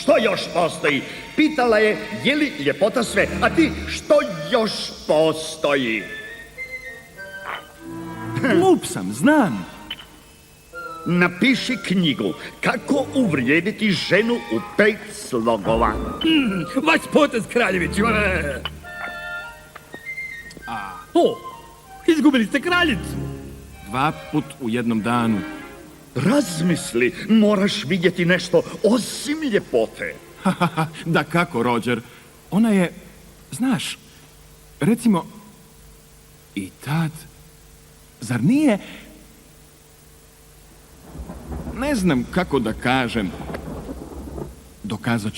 što još postoji? Pitala je li ljepota sve, a ti što još postoji? Glup sam, znam. Napiši knjigu kako uvrijediti ženu u 5 slogova. Vaš potez, kraljeviću. O, izgubili ste kraljicu. 2 put u jednom danu. Razmisli, moraš vidjeti nešto osim ljepote. Da kako, Roger? Ona je, znaš, recimo, i tad, zar nije? Ne znam kako da kažem. Dokazat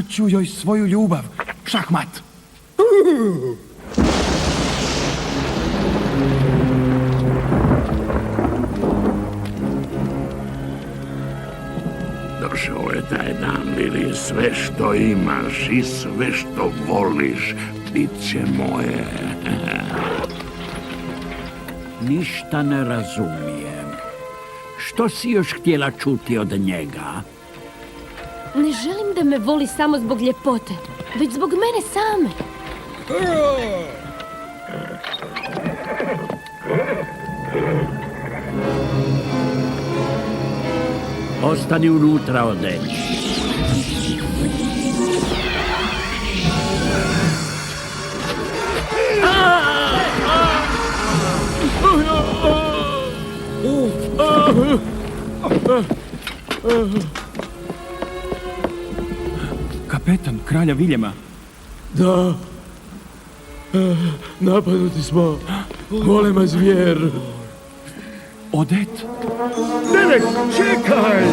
ću joj svoju ljubav. Šahmat. Došao je taj dan, Lili, sve što imaš i sve što voliš bit će moje. Ništa ne razumijem. Što si još htjela čuti od njega? Ne želim da me voli samo zbog ljepote, već zbog mene same. Ostani unutra, Odet. Kapetan kralja Viljema. Da. Napadnuti smo. Golema zvijer. Odet. Derek, čekaj!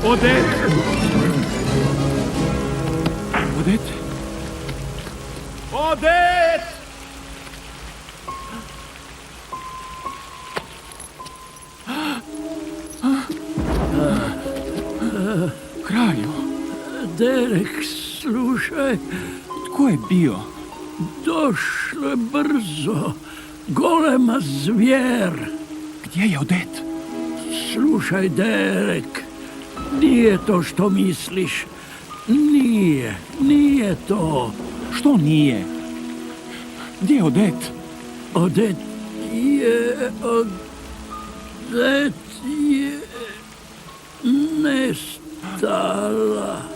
Odet! Odet! Odet! Kralju, Derek, slušaj, tko je bio? došlo je brzo. Golema zvijer. Gdje je Odet? Slušaj, Derek, nije to što misliš. Nije to. Što nije? Gdje je Odet? Odet je nestala.